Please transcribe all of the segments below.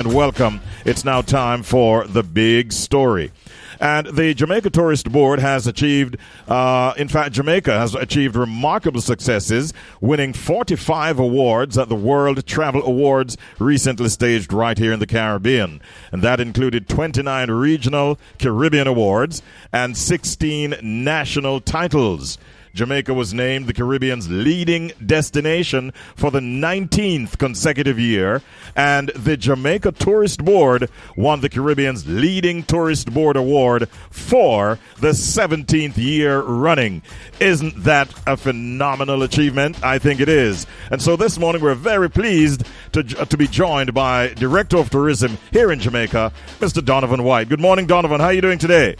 And welcome. It's now time for the big story. And the Jamaica Tourist Board has achieved, Jamaica has achieved remarkable successes, winning 45 awards at the World Travel Awards recently staged right here in the Caribbean. And that included 29 regional Caribbean awards and 16 national titles. Jamaica was named the Caribbean's leading destination for the 19th consecutive year, and the Jamaica Tourist Board won the Caribbean's leading tourist board award for the 17th year running. Isn't that a phenomenal achievement? I think it is. And so this morning we're very pleased to be joined by Director of Tourism here in Jamaica, Mr. Donovan Whyte. Good morning, Donovan. How are you doing today?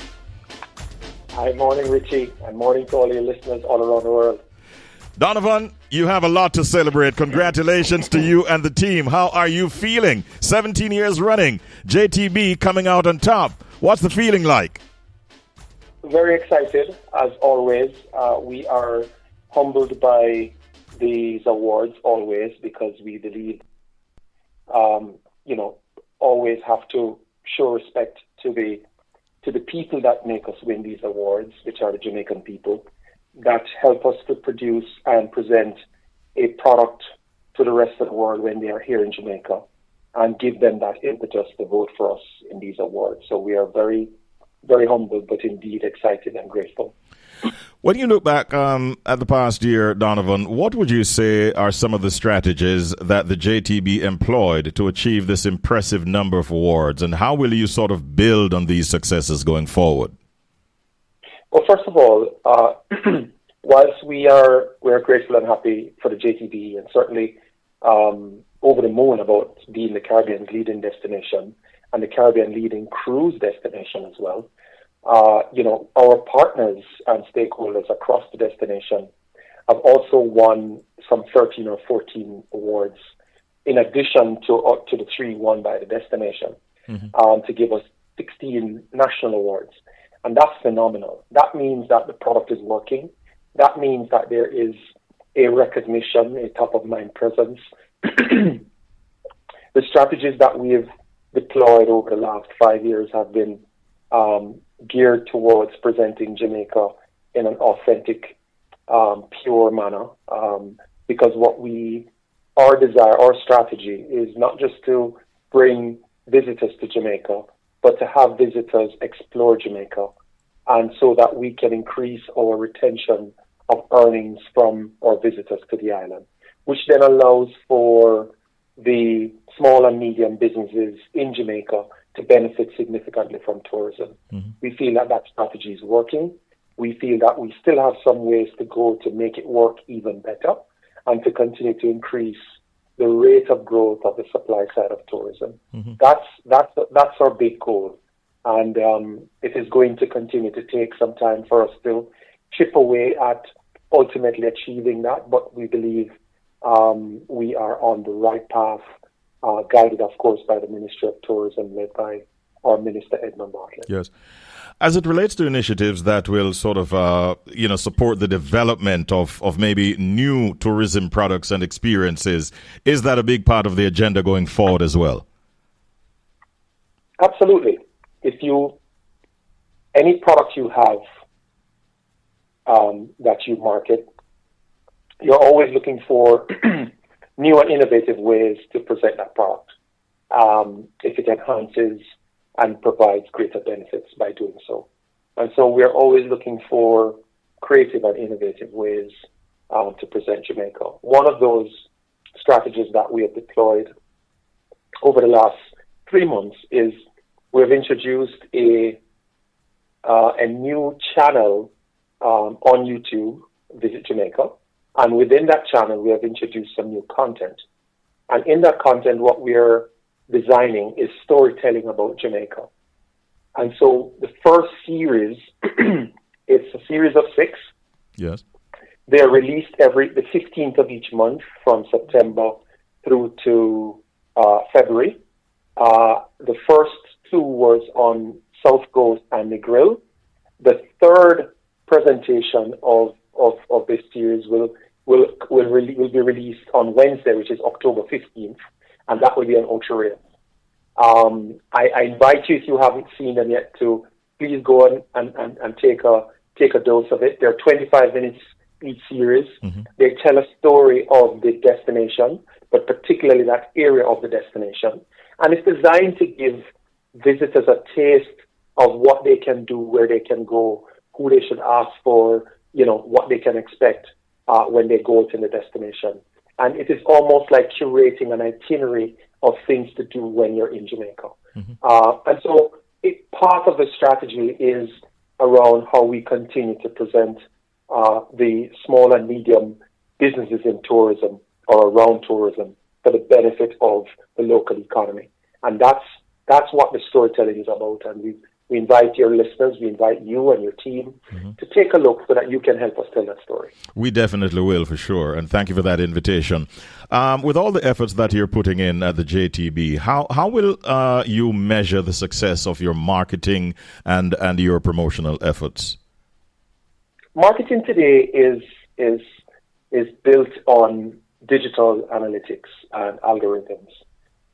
Hi, morning, Richie, and morning to all your listeners all around the world. Donovan, you have a lot to celebrate. Congratulations to you and the team. How are you feeling? 17 years running, JTB coming out on top. What's the feeling like? Very excited, as always. We are humbled by these awards always because we believe, always have to show respect to the people that make us win these awards, which are the Jamaican people, that help us to produce and present a product to the rest of the world when they are here in Jamaica and give them that impetus to vote for us in these awards. So we are very, very humbled, but indeed excited and grateful. When you look back at the past year, Donovan, what would you say are some of the strategies that the JTB employed to achieve this impressive number of awards, and how will you sort of build on these successes going forward? Well, first of all, whilst we're grateful and happy for the JTB and certainly over the moon about being the Caribbean's leading destination and the Caribbean leading cruise destination as well, our partners and stakeholders across the destination have also won some 13 or 14 awards in addition to the 3 won by the destination, to give us 16 national awards. And that's phenomenal. That means that the product is working. That means that there is a recognition, a top-of-mind presence. The strategies that we have deployed over the last 5 years have been geared towards presenting Jamaica in an authentic, pure manner. Because our strategy is not just to bring visitors to Jamaica, but to have visitors explore Jamaica, and so that we can increase our retention of earnings from our visitors to the island, which then allows for the small and medium businesses in Jamaica to benefit significantly from tourism. We feel that strategy is working. We feel that we still have some ways to go to make it work even better and to continue to increase the rate of growth of the supply side of tourism. That's our big goal. And it is going to continue to take some time for us to chip away at ultimately achieving that, but we believe we are on the right path, guided, of course, by the Ministry of Tourism, led by our Minister, Edmund Bartlett. Yes. As it relates to initiatives that will sort of, support the development of maybe new tourism products and experiences, is that a big part of the agenda going forward as well? Absolutely. Any product you have that you market, you're always looking for new and innovative ways to present that product, if it enhances and provides greater benefits by doing so. And so we're always looking for creative and innovative ways to present Jamaica. One of those strategies that we have deployed over the last 3 months is we've introduced a new channel on YouTube, Visit Jamaica. And within that channel, we have introduced some new content. And in that content, what we're designing is storytelling about Jamaica. And so the first series, it's a series of 6. Yes. They're released the 15th of each month from September through to February. The first 2 was on South Coast and Negril. The third presentation of this series will be released on Wednesday, which is October 15th, and that will be on Ocho Rios. I invite you, if you haven't seen them yet, to please go and take a dose of it. They're 25 minutes each series. Mm-hmm. They tell a story of the destination, but particularly that area of the destination. And it's designed to give visitors a taste of what they can do, where they can go, who they should ask for, what they can expect when they go to the destination. And it is almost like curating an itinerary of things to do when you're in Jamaica. Mm-hmm. And so part of the strategy is around how we continue to present the small and medium businesses in tourism or around tourism for the benefit of the local economy. And that's what the storytelling is about. And we invite your listeners, we invite you and your team to take a look so that you can help us tell that story. We definitely will, for sure. And thank you for that invitation. With all the efforts that you're putting in at the JTB, how will you measure the success of your marketing and your promotional efforts? Marketing today is built on digital analytics and algorithms.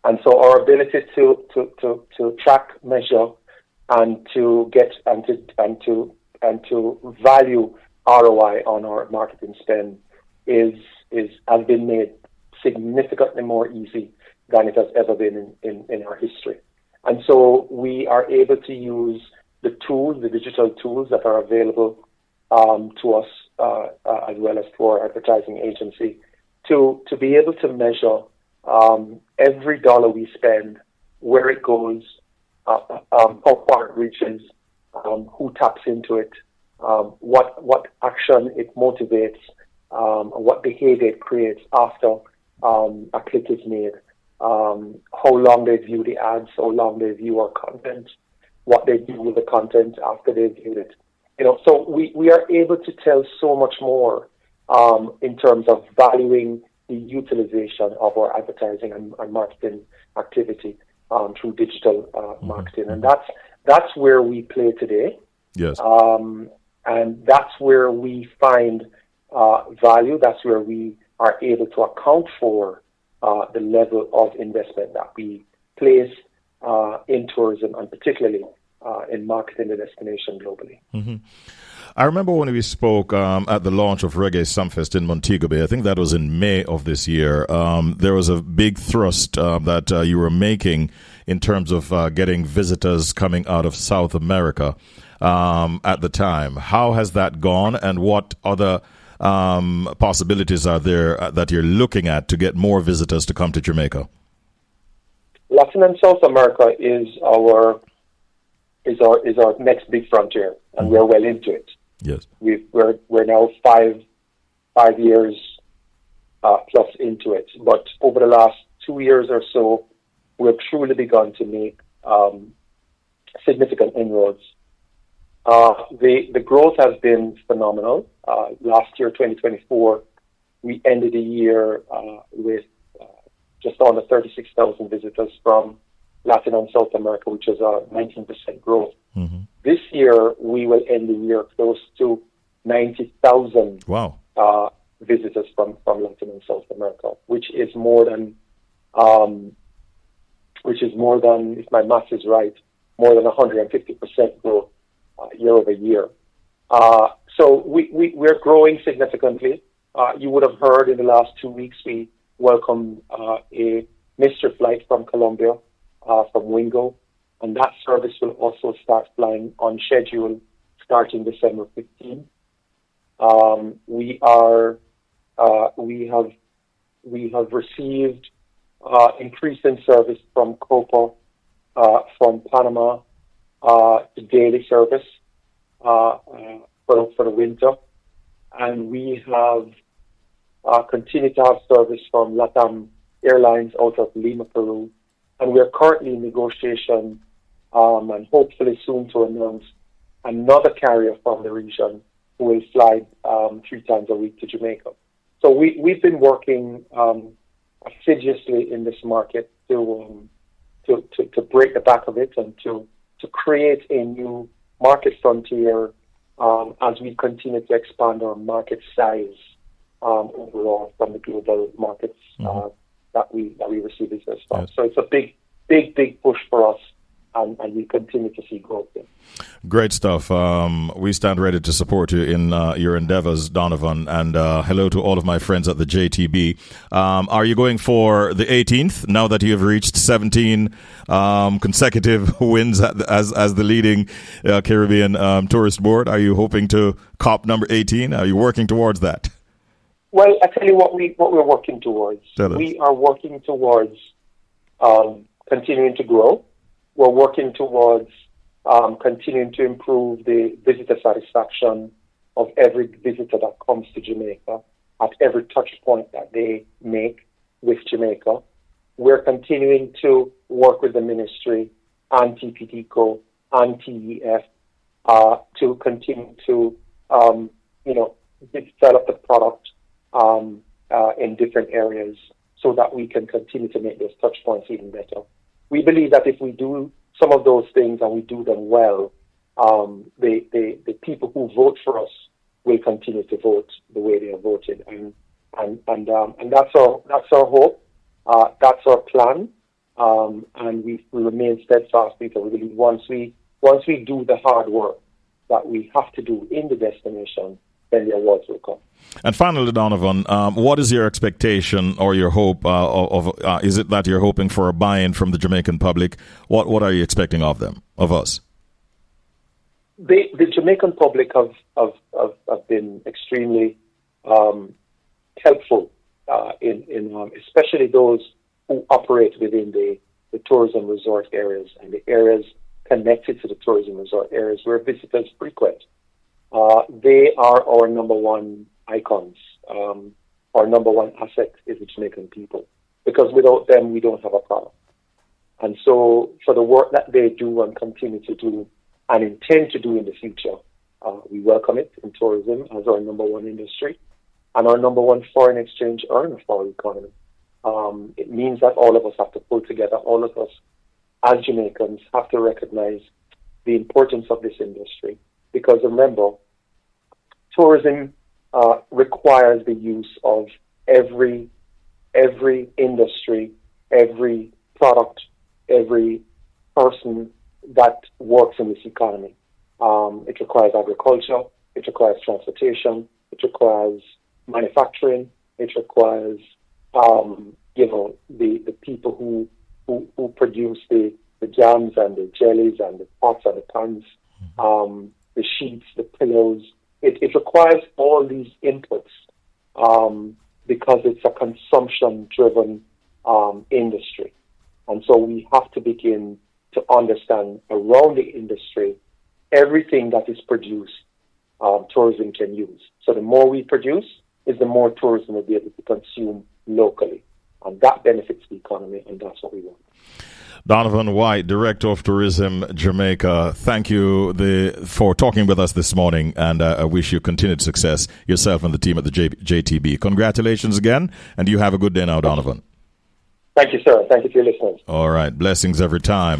And so our ability to track, measure, and to get and to value ROI on our marketing spend has been made significantly more easy than it has ever been in our history. And so we are able to use the digital tools that are available to us as well as to our advertising agency to be able to measure every dollar we spend, where it goes, how far it reaches, who taps into it, what action it motivates, what behavior it creates after a click is made, how long they view the ads, how long they view our content, what they do with the content after they've viewed it. So we are able to tell so much more in terms of valuing the utilization of our advertising and marketing activity through digital marketing. And that's where we play today. Yes. And that's where we find value. That's where we are able to account for the level of investment that we place in tourism and particularly in marketing the destination globally. Mm-hmm. I remember when we spoke at the launch of Reggae Sumfest in Montego Bay. I think that was in May of this year. There was a big thrust that you were making in terms of getting visitors coming out of South America at the time. How has that gone, and what other possibilities are there that you're looking at to get more visitors to come to Jamaica? Latin and South America is our next big frontier, and we're well into it. Yes, we're now five years plus into it. But over the last 2 years or so, we've truly begun to make significant inroads. The growth has been phenomenal. Last year, 2024, we ended the year with just under 36,000 visitors from Latin and South America, which is a 19% growth. Mm-hmm. This year, we will end the year close to 90,000 visitors from Latin and South America, which is more than, if my math is right, more than 150% growth year over year. So we're growing significantly. You would have heard in the last 2 weeks we welcomed a mystery flight from Colombia, from Wingo, and that service will also start flying on schedule starting December 15th. We have received increasing service from Copa, from Panama, to daily service for the winter, and we have continued to have service from LATAM Airlines out of Lima, Peru, and we are currently in negotiation and hopefully soon to announce another carrier from the region who will fly 3 times a week to Jamaica. So we've been working assiduously in this market to break the back of it and to create a new market frontier as we continue to expand our market size overall from the global markets that we receive business from. Yes. So it's a big push for us, and we continue to see growth there. Great stuff. We stand ready to support you in your endeavors, Donovan, and hello to all of my friends at the JTB. Are you going for the 18th now that you have reached 17 consecutive wins as the leading Caribbean Tourist Board? Are you hoping to cop number 18? Are you working towards that? Well, I tell you what we're working towards. We are working towards continuing to grow. We're working towards continuing to improve the visitor satisfaction of every visitor that comes to Jamaica at every touch point that they make with Jamaica. We're continuing to work with the ministry and TPDCO and TEF to continue to, develop the product in different areas so that we can continue to make those touch points even better. We believe that if we do some of those things and we do them well, the people who vote for us will continue to vote the way they have voted, and that's our hope, that's our plan, and we remain steadfast because we believe once we do the hard work that we have to do in the destination, then the awards will come. And finally, Donovan, what is your expectation or your hope is it that you're hoping for a buy-in from the Jamaican public? What are you expecting of us? The Jamaican public have been extremely helpful in especially those who operate within the tourism resort areas and the areas connected to the tourism resort areas where visitors frequent. They are our number one icons. Our number one asset is the Jamaican people, because without them, we don't have a product. And so for the work that they do and continue to do and intend to do in the future, we welcome it in tourism as our number one industry and our number one foreign exchange earner for our economy. It means that all of us have to pull together. All of us as Jamaicans have to recognize the importance of this industry, because remember, tourism requires the use of every industry, every product, every person that works in this economy. It requires agriculture, it requires transportation, it requires manufacturing, it requires the people who produce the jams and the jellies and the pots and the pans, the sheets, the pillows. It requires all these inputs because it's a consumption-driven industry. And so we have to begin to understand around the industry everything that is produced, tourism can use. So the more we produce is the more tourism will be able to consume locally. And that benefits the economy, and that's what we want. Donovan Whyte, Director of Tourism, Jamaica, thank you for talking with us this morning, and I wish you continued success, yourself and the team at the JTB. Congratulations again, and you have a good day now, Donovan. Thank you, sir. Thank you to your listeners. All right. Blessings every time.